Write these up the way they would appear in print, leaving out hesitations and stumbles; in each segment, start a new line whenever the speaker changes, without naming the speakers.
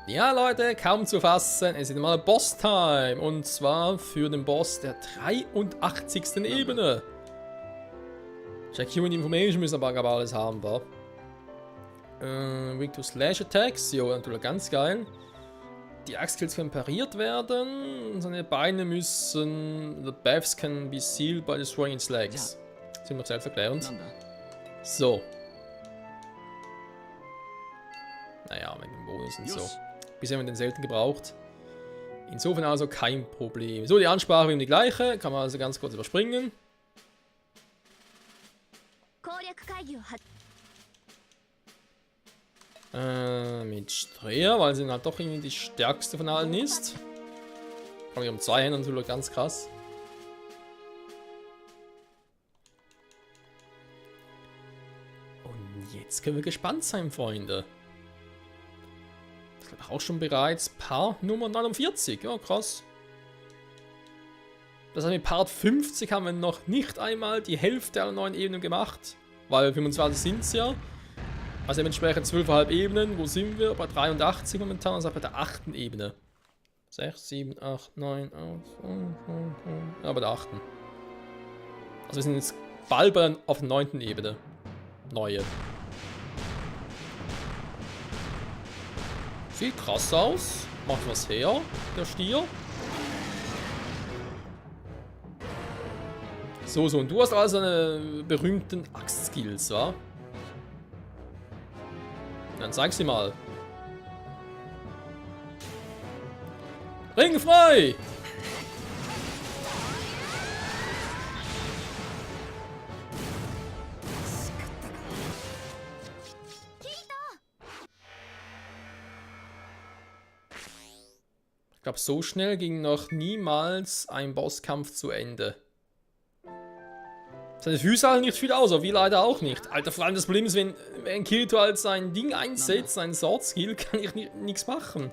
Ja, Leute, kaum zu fassen. Es ist mal Boss-Time. Und zwar für den Boss der 83. Ebene. Check Human Information müssen aber alles haben, wa? Weak to Slash Attacks. Jo, natürlich ganz geil. Die Axe-Kills können pariert werden. Seine Beine müssen... The Baths can be sealed by destroying its legs. Sind noch selbsterklärend. So. Naja, mit dem Bonus und so. Bisher haben wir den selten gebraucht. Insofern also kein Problem. So, die Ansprache ist die gleiche. Kann man also ganz kurz überspringen. Mit Streher, weil sie halt doch irgendwie die stärkste von allen ist. Kann ich um 2 Händen natürlich ganz krass. Und jetzt können wir gespannt sein, Freunde. Das ist auch schon bereits Part Nummer 49. Ja, krass. Das heißt, mit Part 50 haben wir noch nicht einmal die Hälfte aller neuen Ebenen gemacht. Weil 25 sind es ja. Also dementsprechend 12,5 Ebenen. Wo sind wir? Bei 83 momentan, also bei der 8. Ebene. 6, 7, 8, 9, 8, 5, 5, 5. Ja, bei der 8. Also wir sind jetzt bald auf der 9. Ebene. Neue. Sieht krass aus. Macht was her, der Stier. So, und du hast also eine berühmten Axt-Skills, wa? Dann zeig sie mal. Ring frei! Ich glaube, so schnell ging noch niemals ein Bosskampf zu Ende. Seine Füße halten nicht viel aus, aber wir leider auch nicht. Alter, vor allem das Problem ist, wenn Kirito halt sein Ding einsetzt, sein Sword-Skill, kann ich nichts machen.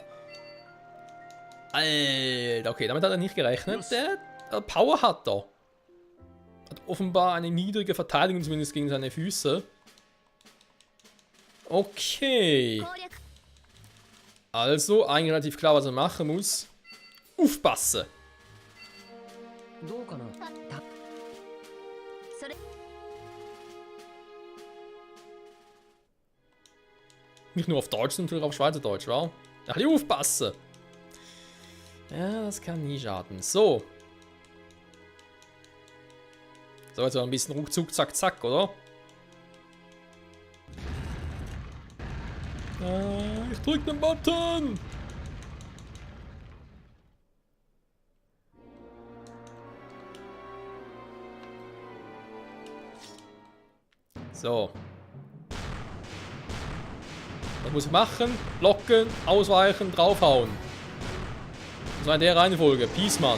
Alter, okay, damit hat er nicht gerechnet. Der Power hat er. Hat offenbar eine niedrige Verteidigung, zumindest gegen seine Füße. Okay. Also, eigentlich relativ klar, was er machen muss. Aufpassen. Nicht nur auf Deutsch, sondern auch auf Schweizerdeutsch, wa? Ein bisschen aufpassen. Ja, das kann nie schaden. So. So, jetzt ein bisschen ruckzuck, zack, zack, oder? Ich drück den Button! So. Was muss ich machen? Blocken, ausweichen, draufhauen. Das war in der Reihenfolge. Peaceman.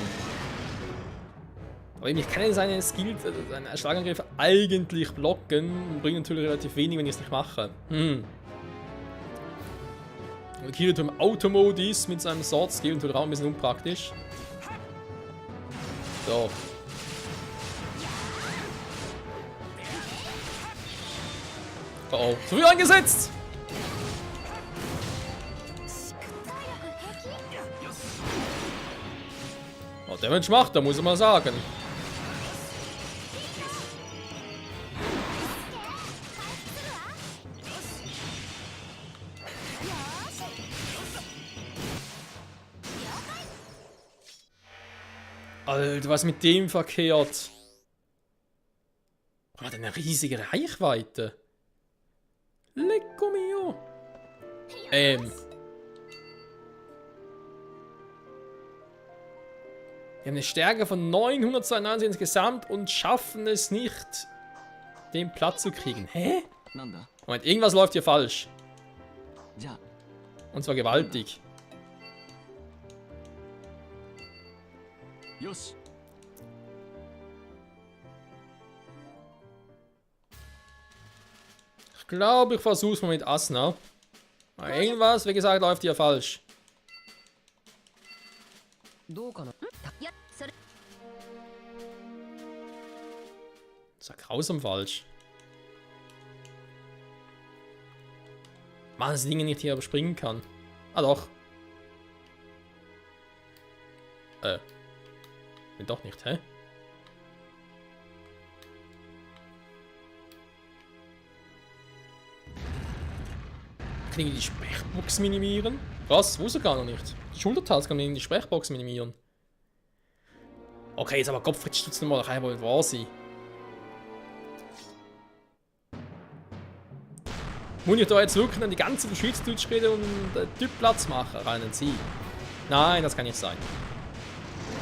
Aber ich kann ja seine Skills, seine Schlagangriffe eigentlich blocken. Bringt natürlich relativ wenig, wenn ich es nicht mache. Und Kirito im Automode ist mit seinem Sword Skill natürlich auch ein bisschen unpraktisch. So. Oh, zu viel eingesetzt! Oh, der Mensch macht, da muss ich mal sagen. Alter, was mit dem verkehrt? Er hat eine riesige Reichweite. Lecco mio. Wir haben eine Stärke von 992 insgesamt und schaffen es nicht, den Platz zu kriegen. Hä? Moment, irgendwas läuft hier falsch. Und zwar gewaltig. Ich glaube, ich versuche es mal mit Asuna. Aber irgendwas, wie gesagt, läuft hier falsch. Das ist ja grausam falsch. Mann, dass das Ding nicht hier überspringen kann. Ah doch, Nee, doch nicht, hä? Kann ich die Sprechbox minimieren? Was? Wusste gar noch nicht. Die Schultertaste kann man in die Sprechbox minimieren. Okay, jetzt aber Gottfried Stutz nochmal, das kann ja wohl nicht wahr sein. Muss ich da jetzt wirklich an die ganze Schweizerdeutsch reden und einen Typ Platz machen? Rennen Sie. Nein, das kann nicht sein.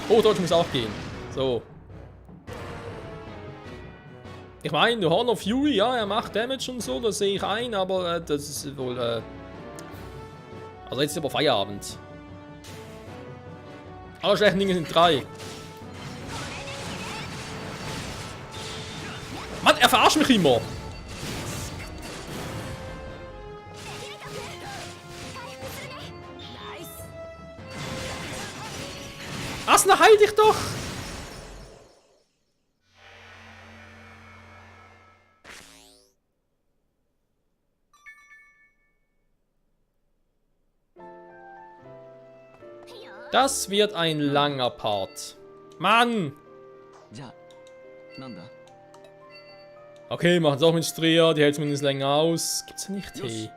Oh, Deutsch muss auch gehen. So. Ich meine, der Horn of Fury, ja, er macht Damage und so, das sehe ich ein, aber das ist wohl, also jetzt ist aber Feierabend. Alle schlechten Dinge sind 3. Mann, er verarscht mich immer! Asna, heil dich doch! Das wird ein langer Part. Mann! Okay, machen es auch mit Stria, die hält zumindest länger aus. Gibt's ja nicht Tee.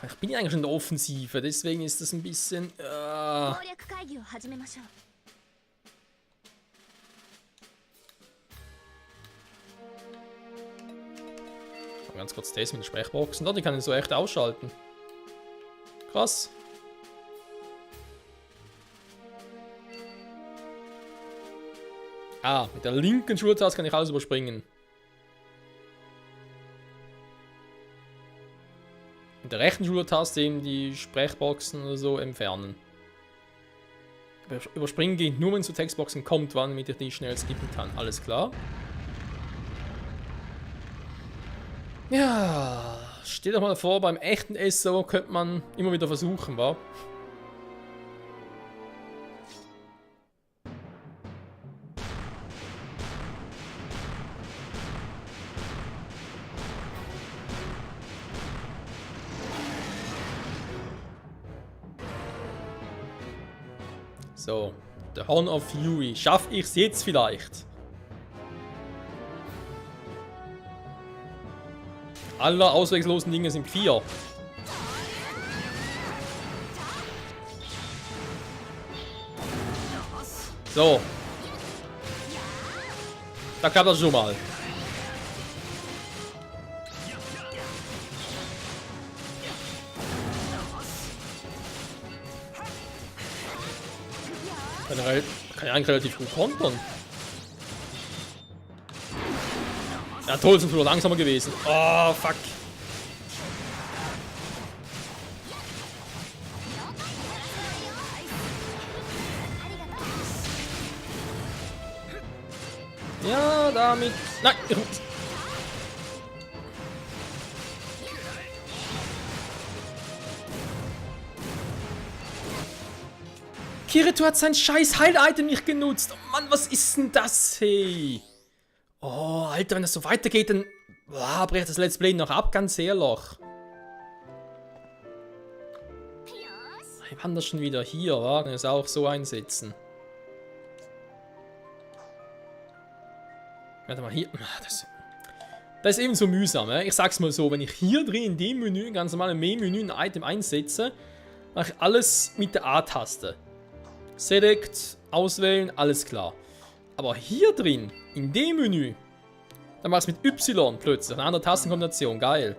Ich bin ja eigentlich in der Offensive, deswegen ist das ein bisschen... Ganz kurz das mit den Sprechboxen. Da, die kann ich so echt ausschalten. Krass. Ah, mit der linken Schultertaste kann ich alles überspringen. Mit der rechten Schultertaste eben die Sprechboxen oder so entfernen. Überspringen geht nur, wenn es zu Textboxen kommt, damit ich die schnell skippen kann. Alles klar. Ja, steht doch mal vor, beim echten SO könnte man immer wieder versuchen, wa? So, der Horn of Fury. Schaffe ich es jetzt vielleicht? Alle ausweglosen Dinge sind 4. So. Da klappt das schon mal. Kann ich eigentlich relativ gut kontern. Ja toll, sind wir langsamer gewesen. Oh, fuck. Ja, damit... Nein! Kirito hat sein scheiß Heil-Item nicht genutzt. Oh Mann, was ist denn das, hey? Oh, Alter, wenn das so weitergeht, dann bricht das Let's Play noch ab, ganz ehrlich. Ich kann das schon wieder hier, wa? Kann ich es auch so einsetzen. Warte mal, hier. Das ist eben so mühsam, ich sag's mal so, wenn ich hier drin in dem Menü, ganz normal im Main-Menü, ein Item einsetze, mache ich alles mit der A-Taste. Select, auswählen, alles klar. Aber hier drin, in dem Menü, dann machst du mit Y plötzlich. Eine andere Tastenkombination, geil.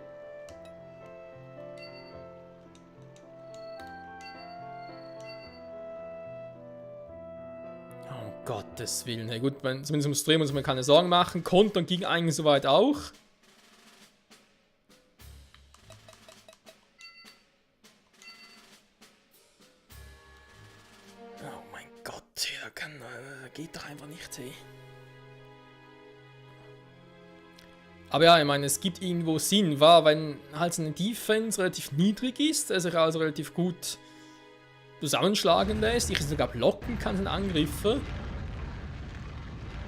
Oh Gottes Willen. Hey, gut, zumindest im Stream muss man keine Sorgen machen. Kontern ging eigentlich soweit auch. Oh mein Gott, geht doch einfach nicht, hey. Aber ja, ich meine, es gibt irgendwo Sinn, wenn halt seine Defense relativ niedrig ist, er sich also relativ gut zusammenschlagen lässt, ich sogar blocken kann, seine Angriffe.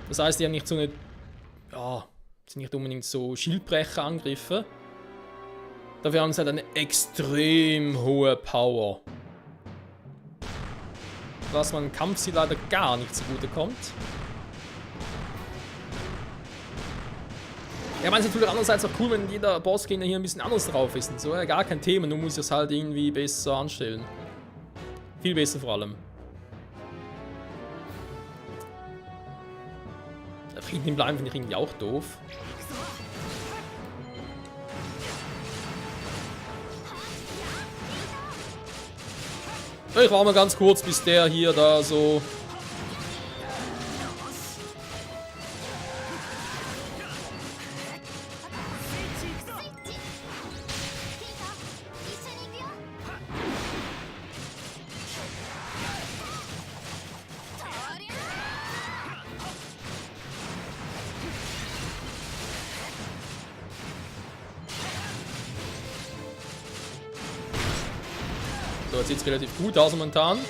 Das heißt, die haben nicht so eine, ja, sind nicht unbedingt so Schildbrecher-Angriffe. Dafür haben sie halt eine extrem hohe Power. Was man im Kampfstil leider gar nicht zugute kommt. Ja, man ist natürlich andererseits auch cool, wenn jeder Bossgegner hier ein bisschen anders drauf ist und so. Ja, gar kein Thema, nur muss ich es halt irgendwie besser anstellen. Viel besser vor allem. Frieden im Bleiben finde ich irgendwie auch doof. Ich war mal ganz kurz, bis der hier da so... So, jetzt sieht es relativ gut aus momentan.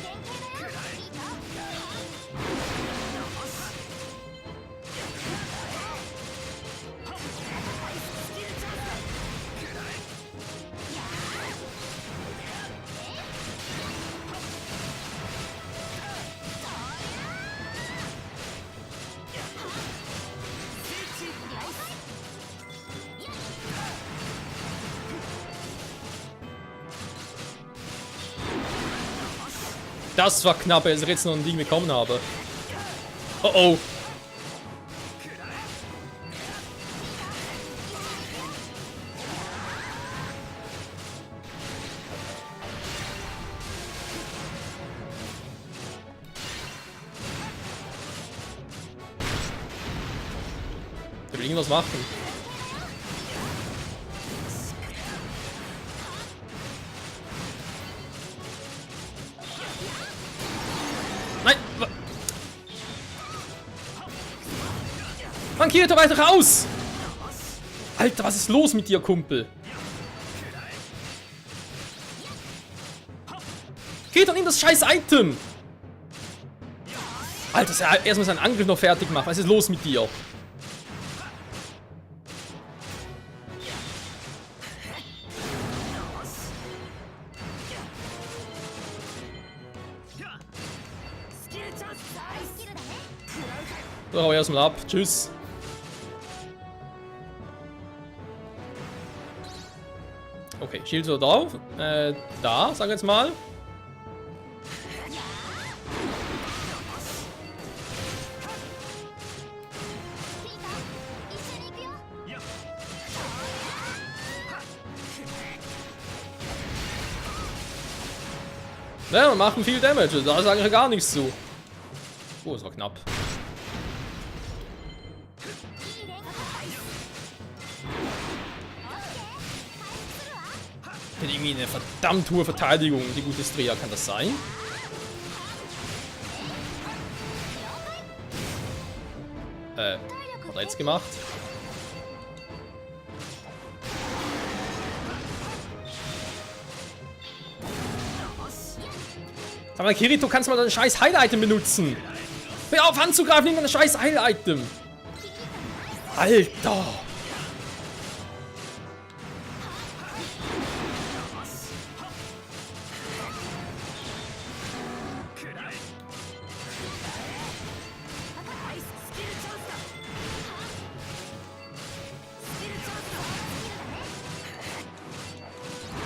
Das war knapp, als ich jetzt noch ein Ding bekommen habe. Oh oh. Ich will irgendwas machen. Nein! Mann, Kirito, weiter raus! Alter, was ist los mit dir, Kumpel? Kirito, nimm das scheiß Item! Alter, erstmal seinen Angriff noch fertig machen. Was ist los mit dir? So, hau erstmal ab. Tschüss. Okay, Shield so drauf. Da, sag jetzt mal. Ja, wir machen viel Damage. Da sage ich gar nichts zu. Oh, es war knapp. Irgendwie eine verdammt hohe Verteidigung, die gute Stria, kann das sein? Was hat er jetzt gemacht? Sag mal, Kirito, kannst du mal dein scheiß Heil-Item benutzen? Hör auf anzugreifen, nimm dein scheiß Heil-Item! Alter!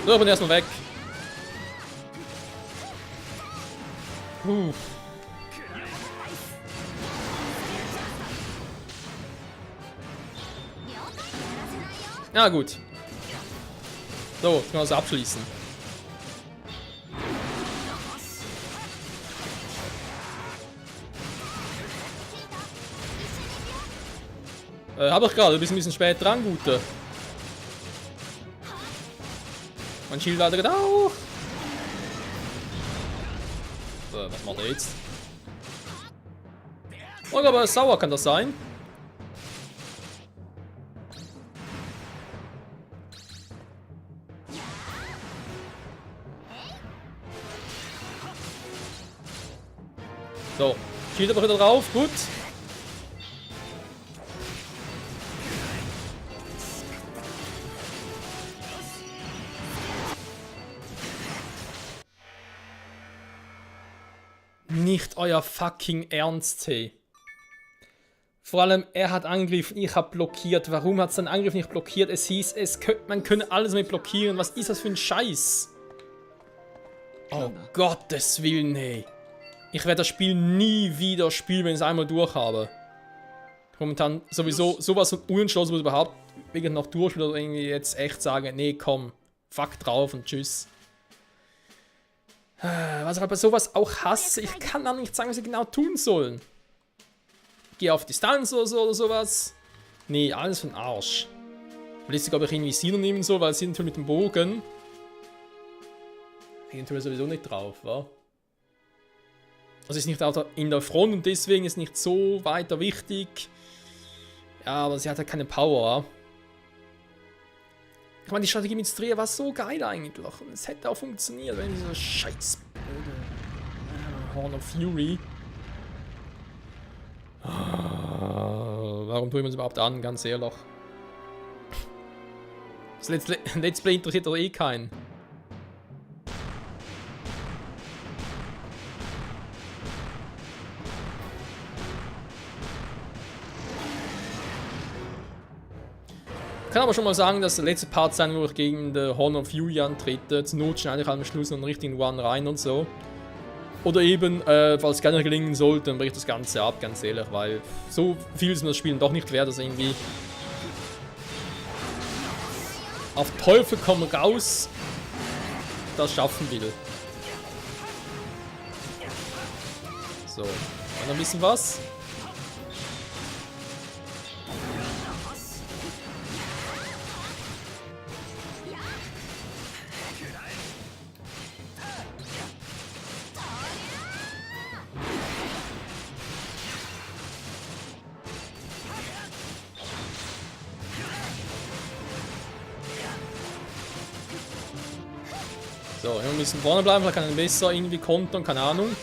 So, ich bin erstmal weg. Ja, gut. So, jetzt können wir das abschließen. Hab ich gerade, du bist ein bisschen spät dran, Gute. Mein Shield hat er auch. So, was macht er jetzt? Oh, aber er ist sauer, kann das sein? So, Shield aber wieder drauf, gut. Nicht euer fucking Ernst, hey. Vor allem, er hat angegriffen, ich habe blockiert. Warum hat es den Angriff nicht blockiert? Es hieß, man könne alles mit blockieren. Was ist das für ein Scheiß? Oh Gottes Willen, hey. Ich werde das Spiel nie wieder spielen, wenn ich es einmal durch habe. Momentan sowieso sowas von unentschlossen, wo ich überhaupt wirklich noch durchspielen oder irgendwie jetzt echt sagen, nee, komm, fuck drauf und tschüss. Was ich halt bei sowas auch hasse, ich kann dann nicht sagen, was sie genau tun sollen. Geh auf Distanz oder so oder sowas. Nee, alles für den Arsch. Lässt sich, glaube ich, irgendwie Sino nehmen soll, weil sie natürlich mit dem Bogen. Hängt natürlich sowieso nicht drauf, wa? Also ist nicht in der Front und deswegen ist nicht so weiter wichtig. Ja, aber sie hat halt keine Power, wa? Ich meine, die Strategie mit Stria war so geil eigentlich. Und es hätte auch funktioniert, wenn dieser scheiß Horn of Fury. Warum tue ich mir das überhaupt an, ganz ehrlich? Das Let's Play interessiert doch eh keinen. Ich kann aber schon mal sagen, dass der letzte Part sein, wo ich gegen den Horn of Fury antrete. Zur Not schneide ich am Schluss noch einen richtigen One rein und so. Oder eben, falls es gerne gelingen sollte, dann breche ich das Ganze ab, ganz ehrlich, weil so viel ist mir das Spielen doch nicht wert, dass irgendwie auf Teufel komm raus das schaffen will. So, noch ein bisschen was. So, wir müssen vorne bleiben, vielleicht kann er besser irgendwie kontern, keine Ahnung.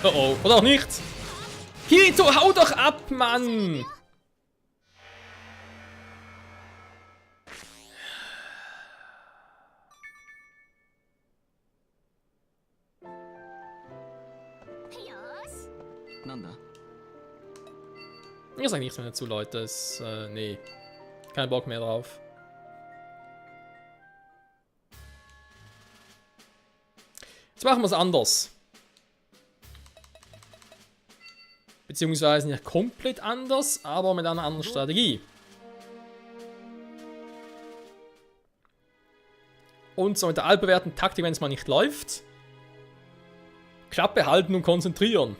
Oh oh, oder auch nicht. Kirito, hau doch ab, Mann! Ich sag nichts mehr dazu, Leute. Nee. Kein Bock mehr drauf. Jetzt machen wir es anders. Beziehungsweise nicht komplett anders, aber mit einer anderen Strategie. Und so mit der altbewährten Taktik, wenn es mal nicht läuft. Klappe halten und konzentrieren.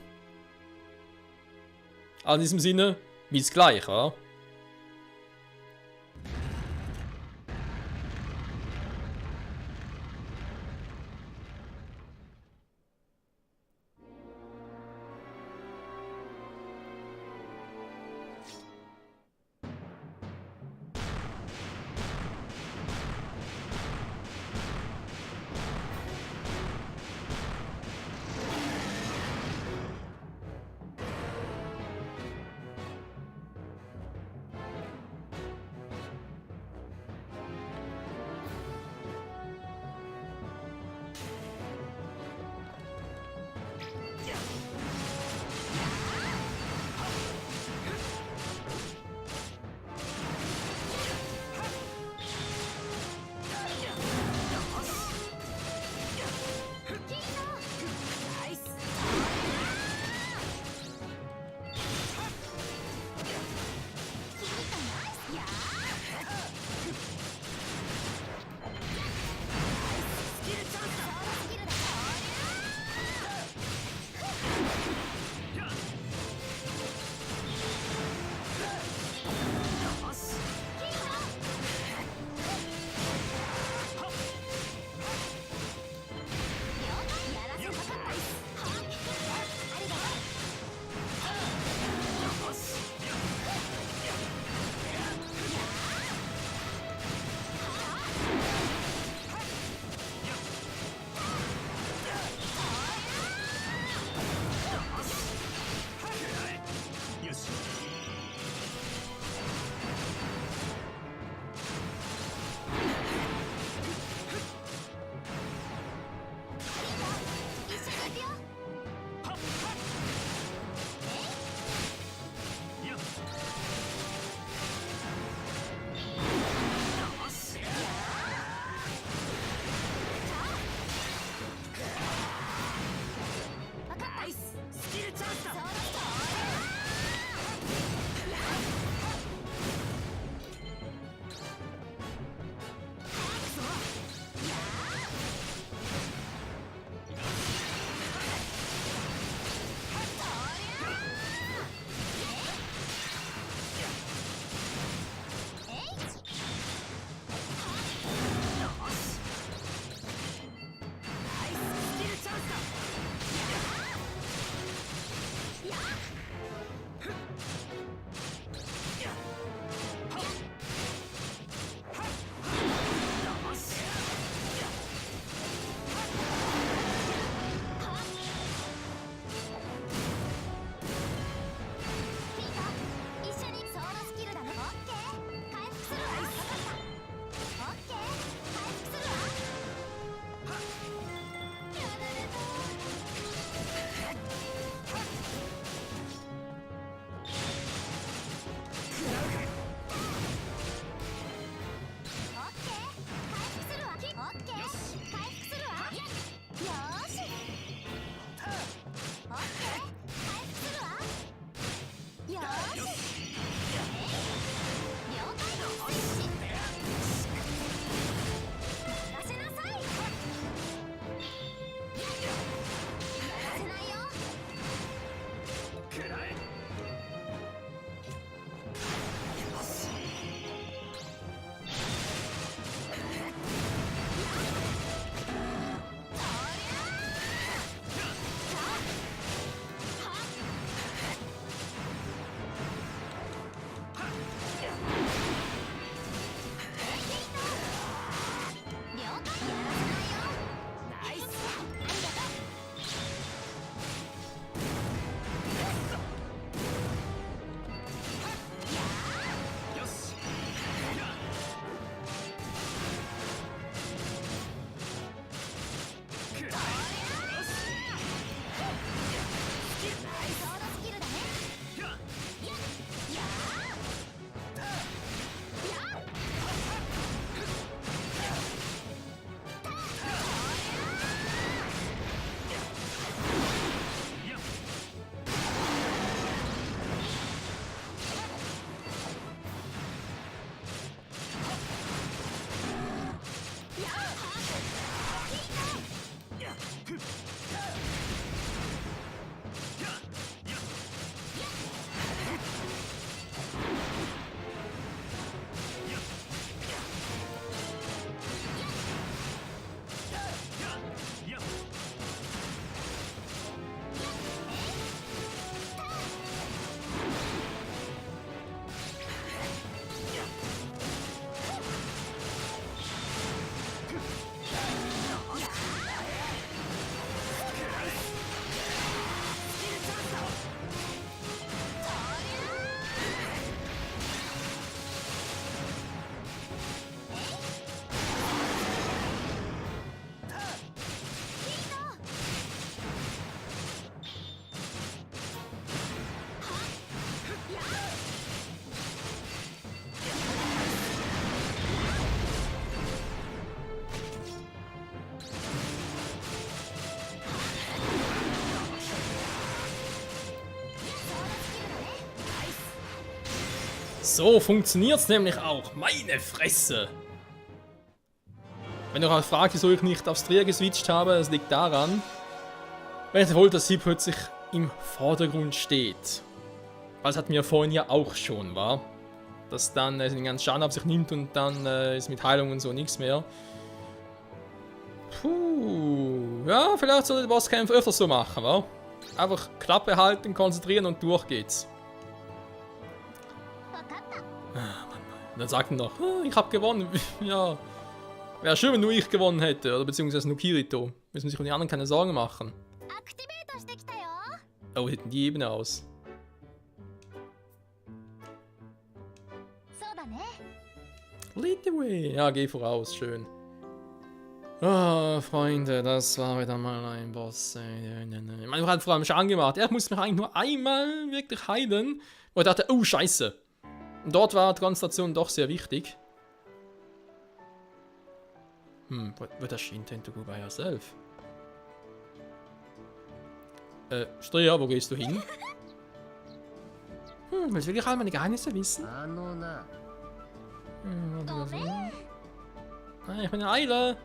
Also in diesem Sinne, bis gleich, oder? So funktioniert es nämlich auch. Meine Fresse! Wenn ihr euch fragt, wieso ich nicht aufs Trier geswitcht habe, das liegt daran, weil ich wollte, dass sie plötzlich im Vordergrund steht. Das hatten wir vorhin ja auch schon, war. Dass dann den ganzen Schaden auf sich nimmt und dann ist mit Heilung und so nichts mehr. Puh. Ja, vielleicht sollte der Bosskampf öfters so machen, wa? Einfach Klappe halten, konzentrieren und durch geht's. Und dann sagt er noch, ich hab gewonnen. Ja. Wäre schön, wenn nur ich gewonnen hätte, oder beziehungsweise nur Kirito. Müssen sich um die anderen keine Sorgen machen. Oh, hätten die Ebene aus. Lead the way. Ja, geh voraus, schön. Ah, Freunde, das war wieder mal ein Boss. Ich meine, ich habe vor allem schon angemacht. Er musste mich eigentlich nur einmal wirklich heilen, wo ich dachte, oh, scheiße. Und dort war die Konzentration doch sehr wichtig. What does she intend to go by herself? Stria, wo gehst du hin? Willst du wirklich all meine Geheimnisse wissen? Ich bin in Eile.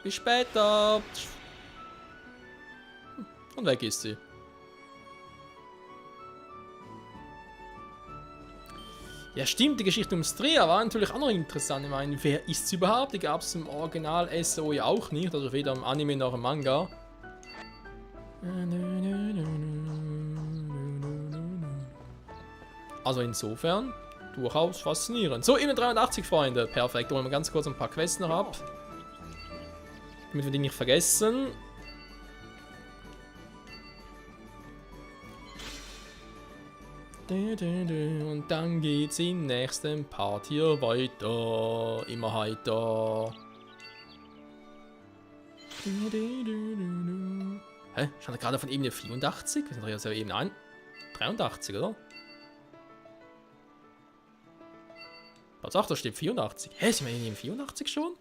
Bis später. Und weg ist sie. Ja stimmt, die Geschichte um Stria war natürlich auch noch interessant. Ich meine, wer ist sie überhaupt? Die gab es im Original SO ja auch nicht, also weder im Anime noch im Manga. Also insofern, durchaus faszinierend. So, Ebene 83, Freunde. Perfekt, holen wir ganz kurz ein paar Quests noch ab. Damit wir die nicht vergessen. Und dann geht's im nächsten Part hier weiter. Immer heiter. Hä? Stand gerade von Ebene 84? Wir sind ja Ebene 83, oder? Was sagt, da steht 84. Hä, sind wir in Ebene 84 schon?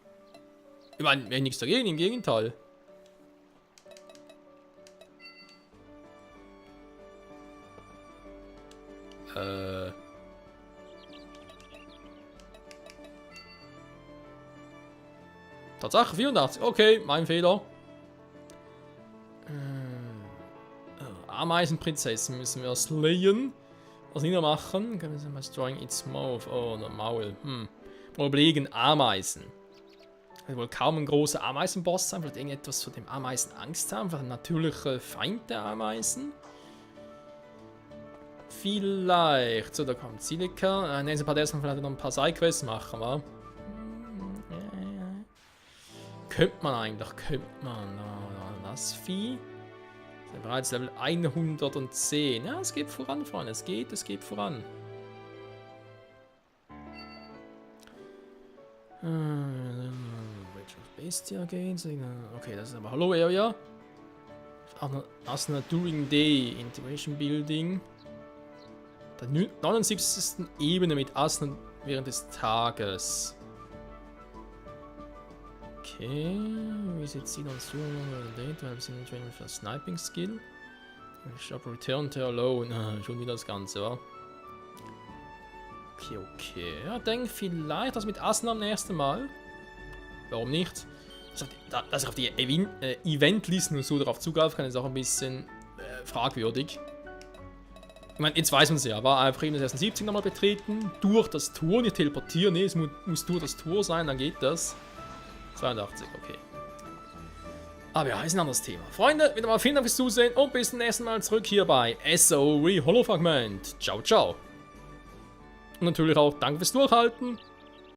Ich meine, wir haben nichts dagegen, im Gegenteil. Tatsache 84. Okay, mein Fehler. Ameisenprinzessin müssen wir slayen. Was niedermachen? Können wir mal destroying its mouth. Oh, der Maul. Mal überlegen, Ameisen. Wird wohl kaum ein großer Ameisenboss sein. Vielleicht irgendetwas von dem Ameisen Angst haben. Vielleicht ein natürlicher Feind der Ameisen. Vielleicht. So, da kommt Silica. Nächste Part erstmal vielleicht noch ein paar Sidequests machen, wa? Könnte man eigentlich. Das Vieh. Sind bereits Level 110. Ja, es geht voran, Freunde. Es geht voran. Bestia Gains. Okay, das ist aber Hollow Area. Asuna During Day. Integration Building. Der 79. Ebene mit Asuna während des Tages. Okay. Wie sieht sie dann so? Wir haben sie Training für Sniping Skill. Shop Return to Alone. Schon wieder das Ganze, wa? Okay. Ja, denke vielleicht das mit Asuna am nächsten Mal. Warum nicht? Dass ich auf die Eventlisten und so darauf zugreifen kann, ist auch ein bisschen fragwürdig. Ich meine, jetzt weiß man es ja, war einfach eben das 70 nochmal betreten, durch das Tor, nicht teleportieren, nee, es muss durch das Tor sein, dann geht das. 82, okay. Aber ja, ist ein anderes Thema. Freunde, wieder mal vielen Dank fürs Zusehen und bis zum nächsten Mal zurück hier bei SO Re Hollow Fragment. Ciao, ciao. Und natürlich auch danke fürs Durchhalten.